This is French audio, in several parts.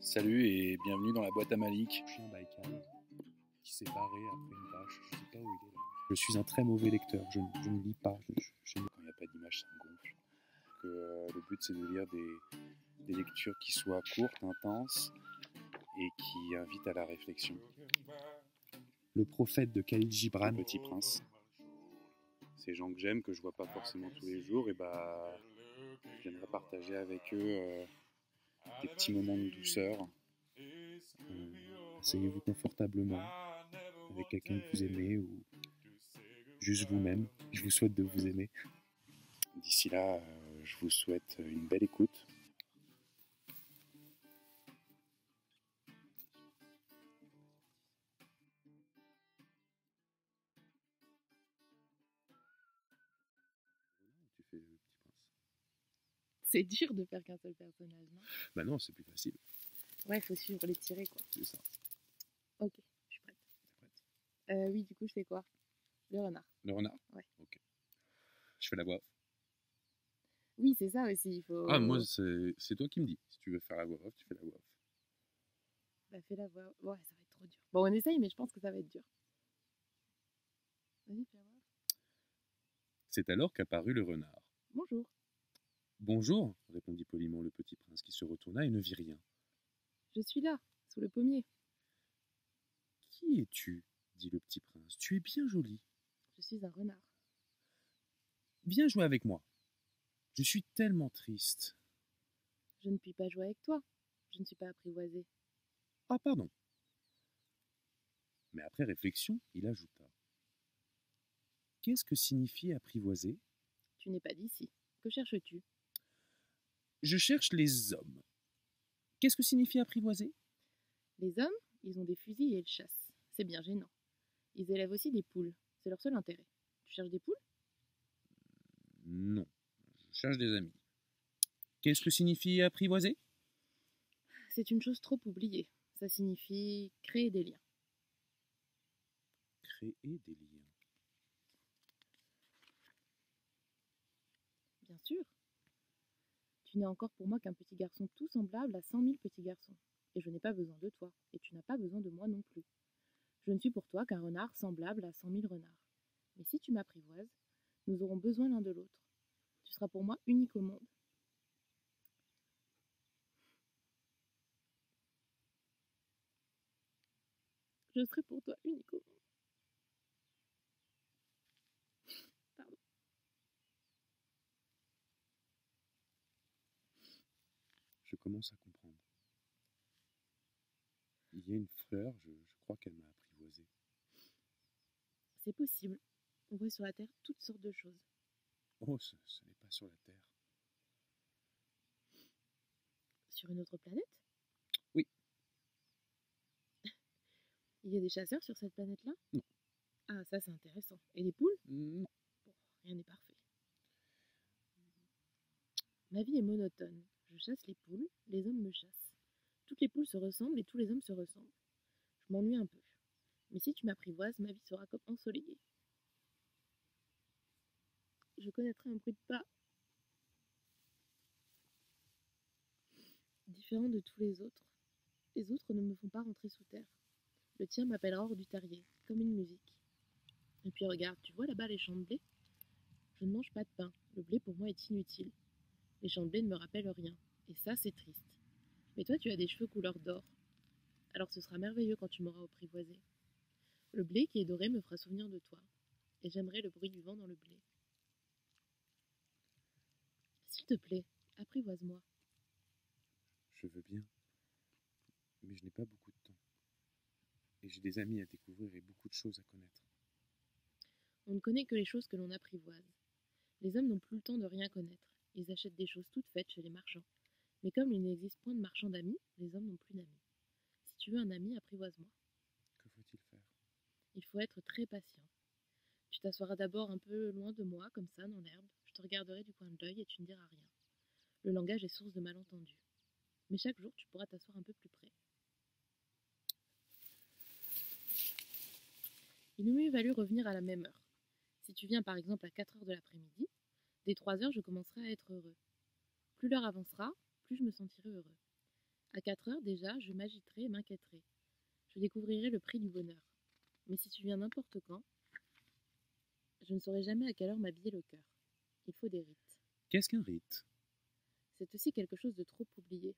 Salut et bienvenue dans la boîte à Malik. Chien Baïkal qui s'est barré après une vache. Je ne sais pas où il est là. Je suis un très mauvais lecteur. Je ne lis pas. Quand il n'y a pas d'image, ça me gonfle. Le but, c'est de lire des lectures qui soient courtes, intenses et qui invitent à la réflexion. Le prophète de Khalil Gibran. Le Petit Prince. Ces gens que j'aime, que je vois pas forcément tous les jours, et j'aimerais partager avec eux des petits moments de douceur. Asseyez-vous confortablement avec quelqu'un que vous aimez ou juste vous-même. Je vous souhaite de vous aimer. D'ici là, je vous souhaite une belle écoute. Tu fais le Petit Prince. C'est dur de faire qu'un seul personnage, non? Bah non, c'est plus facile. Ouais, il faut suivre les tirés, quoi. C'est ça. Ok, je suis prête. T'es prête? Oui, du coup, je fais quoi? Le renard. Le renard? Ouais. Ok. Je fais la voix off. Oui, c'est ça aussi, il faut... Ah, moi, c'est toi qui me dis. Si tu veux faire la voix off, tu fais la voix off. Bah, fais la voix. Ouais, ça va être trop dur. Bon, on essaye, mais je pense que ça va être dur. Vas-y, fais la voix. C'est alors qu'apparut le renard. Bonjour. Bonjour, répondit poliment le Petit Prince qui se retourna et ne vit rien. Je suis là, sous le pommier. Qui es-tu? Dit le Petit Prince. Tu es bien joli. Je suis un renard. Viens jouer avec moi. Je suis tellement triste. Je ne puis pas jouer avec toi. Je ne suis pas apprivoisée. Ah, pardon. Mais après réflexion, il ajouta. Qu'est-ce que signifie apprivoiser? Tu n'es pas d'ici. Que cherches-tu? Je cherche les hommes. Qu'est-ce que signifie apprivoiser? Les hommes, ils ont des fusils et ils chassent. C'est bien gênant. Ils élèvent aussi des poules. C'est leur seul intérêt. Tu cherches des poules? Non, je cherche des amis. Qu'est-ce que signifie apprivoiser? C'est une chose trop oubliée. Ça signifie créer des liens. Créer des liens. Bien sûr. Tu n'es encore pour moi qu'un petit garçon tout semblable à 100 000 petits garçons. Et je n'ai pas besoin de toi. Et tu n'as pas besoin de moi non plus. Je ne suis pour toi qu'un renard semblable à 100 000 renards. Mais si tu m'apprivoises, nous aurons besoin l'un de l'autre. Tu seras pour moi unique au monde. Je serai pour toi unique au monde. Pardon. Je commence à comprendre. Il y a une fleur, je crois qu'elle m'a apprivoisé. C'est possible. On voit sur la Terre toutes sortes de choses. Oh, ce n'est pas sur la Terre. Sur une autre planète? Oui. Il y a des chasseurs sur cette planète-là? Non. Ah, ça c'est intéressant. Et des poules? Non. Bon, rien n'est parfait. Ma vie est monotone. Je chasse les poules, les hommes me chassent. Toutes les poules se ressemblent et tous les hommes se ressemblent. Je m'ennuie un peu. Mais si tu m'apprivoises, ma vie sera comme ensoleillée. Je connaîtrai un bruit de pas différent de tous les autres. Les autres ne me font pas rentrer sous terre. Le tien m'appellera hors du terrier, comme une musique. Et puis regarde, tu vois là-bas les champs de blé? Je ne mange pas de pain. Le blé pour moi est inutile. Les champs de blé ne me rappellent rien. Et ça, c'est triste. Mais toi, tu as des cheveux couleur d'or. Alors ce sera merveilleux quand tu m'auras apprivoisé. Le blé qui est doré me fera souvenir de toi. Et j'aimerai le bruit du vent dans le blé. S'il te plaît, apprivoise-moi. Je veux bien. Mais je n'ai pas beaucoup de temps. Et j'ai des amis à découvrir et beaucoup de choses à connaître. On ne connaît que les choses que l'on apprivoise. Les hommes n'ont plus le temps de rien connaître. Ils achètent des choses toutes faites chez les marchands. Mais comme il n'existe point de marchands d'amis, les hommes n'ont plus d'amis. Si tu veux un ami, apprivoise-moi. Que faut-il faire? Il faut être très patient. Tu t'assoiras d'abord un peu loin de moi, comme ça, dans l'herbe. Je te regarderai du coin de l'œil et tu ne diras rien. Le langage est source de malentendus. Mais chaque jour, tu pourras t'asseoir un peu plus près. Il nous mieux valu revenir à la même heure. Si tu viens par exemple à 4 heures de l'après-midi, dès 3 heures, je commencerai à être heureux. Plus l'heure avancera, plus je me sentirai heureux. À 4 heures déjà, je m'agiterai et m'inquiéterai. Je découvrirai le prix du bonheur. Mais si tu viens n'importe quand, je ne saurai jamais à quelle heure m'habiller le cœur. Il faut des rites. Qu'est-ce qu'un rite? C'est aussi quelque chose de trop oublié.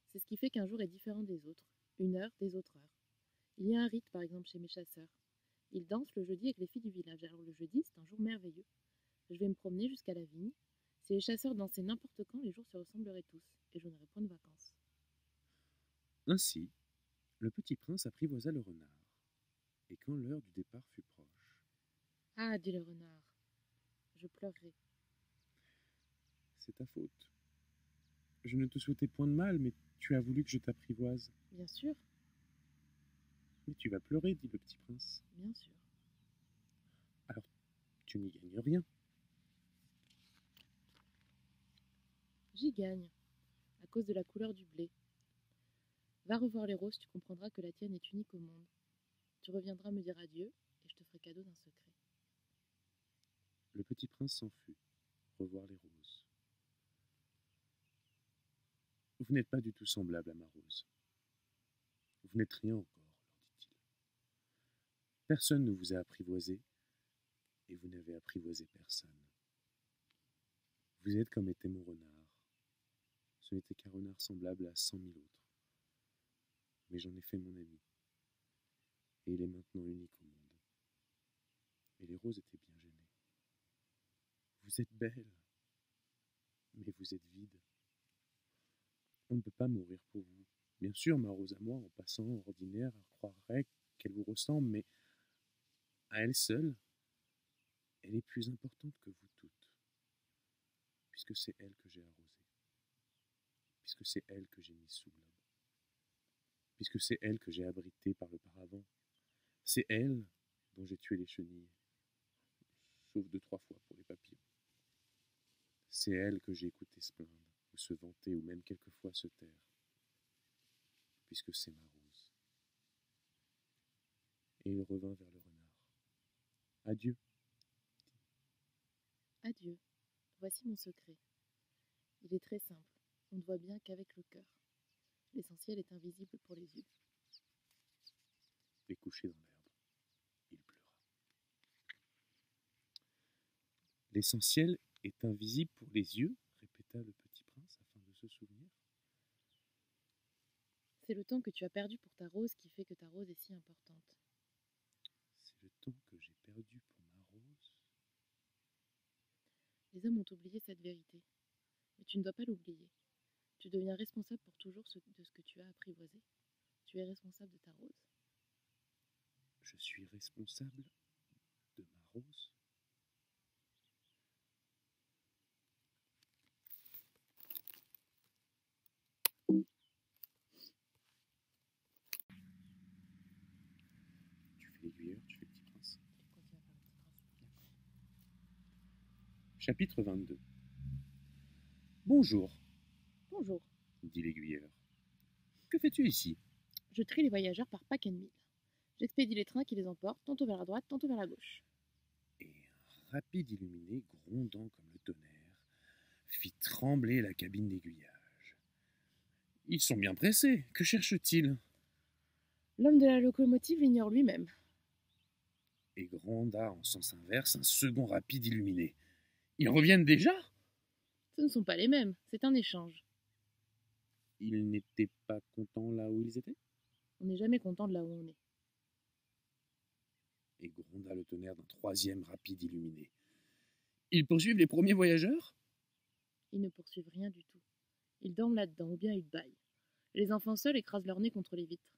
C'est ce qui fait qu'un jour est différent des autres, une heure des autres heures. Il y a un rite, par exemple, chez mes chasseurs. Ils dansent le jeudi avec les filles du village. Alors le jeudi, c'est un jour merveilleux. Je vais me promener jusqu'à la vigne. Si les chasseurs dansaient n'importe quand, les jours se ressembleraient tous, et je n'aurais point de vacances. Ainsi, le petit prince apprivoisa le renard. Et quand l'heure du départ fut proche, Ah, dit le renard, je pleurerai. c'est ta faute. Je ne te souhaitais point de mal, mais tu as voulu que je t'apprivoise. Bien sûr, Mais tu vas pleurer, dit le petit prince. bien sûr. Alors, tu n'y gagnes rien. J'y gagne, à cause de la couleur du blé. Va revoir les roses, tu comprendras que la tienne est unique au monde. Tu reviendras me dire adieu, et je te ferai cadeau d'un secret. Le petit prince s'en fut, revoir les roses. Vous n'êtes pas du tout semblable à ma rose. Vous n'êtes rien encore, leur dit-il. Personne ne vous a apprivoisé, et vous n'avez apprivoisé personne. Vous êtes comme était mon renard. Ce n'était qu'un renard semblable à 100 000 autres. Mais j'en ai fait mon ami, et il est maintenant unique au monde. Et les roses étaient bien gênées. Vous êtes belle, mais vous êtes vide. On ne peut pas mourir pour vous. Bien sûr, ma rose à moi, en passant ordinaire, croirait qu'elle vous ressemble, mais à elle seule, elle est plus importante que vous toutes, puisque c'est elle que j'ai arrosée, puisque c'est elle que j'ai mise sous globe, puisque c'est elle que j'ai abritée par le paravent, c'est elle dont j'ai tué les chenilles, sauf 2-3 fois pour les papillons. C'est elle que j'ai écouté se plaindre, ou se vanter, ou même quelquefois se taire, puisque c'est ma rose. Et il revint vers le renard. Adieu. Adieu, voici mon secret. Il est très simple, on ne voit bien qu'avec le cœur. L'essentiel est invisible pour les yeux. Et couché dans l'herbe, il pleura. L'essentiel est invisible pour les yeux, répéta le petit prince afin de se souvenir. C'est le temps que tu as perdu pour ta rose qui fait que ta rose est si importante. C'est le temps que j'ai perdu pour ma rose. Les hommes ont oublié cette vérité. Mais tu ne dois pas l'oublier. Tu deviens responsable pour toujours de ce que tu as apprivoisé. Tu es responsable de ta rose. Je suis responsable de ma rose. Tu fais l'aiguilleur, tu fais le petit prince. Tu continues à faire le petit prince. Chapitre 22. Bonjour, Bonjour. dit l'aiguilleur. Que fais-tu ici? Je trie les voyageurs par pack and mille. J'expédie les trains qui les emportent, tantôt vers la droite, tantôt vers la gauche. Et un rapide illuminé, grondant comme le tonnerre, fit trembler la cabine d'aiguillage. Ils sont bien pressés, que cherchent-ils? L'homme de la locomotive l'ignore lui-même. Et gronda en sens inverse un second rapide illuminé. Ils reviennent déjà? Ce ne sont pas les mêmes, c'est un échange. Ils n'étaient pas contents là où ils étaient? On n'est jamais content de là où on est. Et gronda le tonnerre d'un troisième rapide illuminé. Ils poursuivent les premiers voyageurs? Ils ne poursuivent rien du tout. Ils dorment là-dedans, ou bien ils bâillent. Les enfants seuls écrasent leur nez contre les vitres.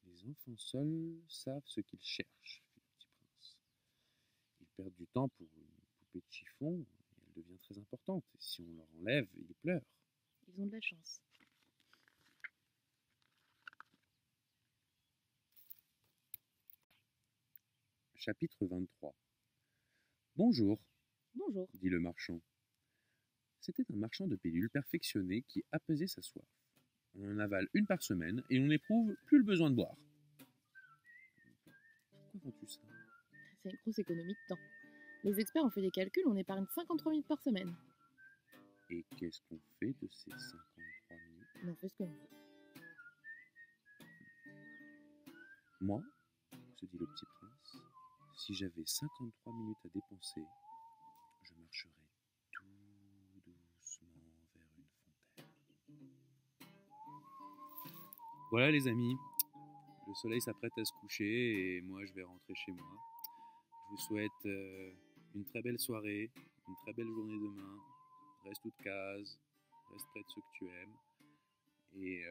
Les enfants seuls savent ce qu'ils cherchent, fit le petit prince. Ils perdent du temps pour une poupée de chiffon, et elle devient très importante. Et si on leur enlève, ils pleurent. Ils ont de la chance. Chapitre 23. Bonjour, Bonjour. dit le marchand. C'était un marchand de pilules perfectionné qui apaisait sa soif. On en avale une par semaine et on n'éprouve plus le besoin de boire. Pourquoi vends-tu ça? C'est une grosse économie de temps. Les experts ont fait des calculs, on épargne 53 minutes par semaine. Et qu'est-ce qu'on fait de ces 53 minutes? On en fait ce que l'on veut. Moi, se dit le petit prince, si j'avais 53 minutes à dépenser, je marcherais tout doucement vers une fontaine. Voilà les amis, le soleil s'apprête à se coucher et moi je vais rentrer chez moi. Je vous souhaite une très belle soirée, une très belle journée demain. Reste toute case, reste près de ceux que tu aimes. Et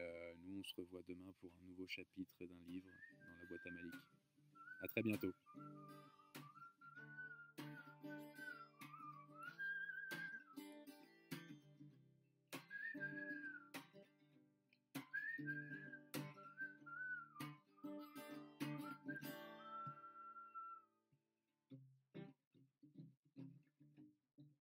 nous on se revoit demain pour un nouveau chapitre d'un livre dans la boîte à Malik. À très bientôt.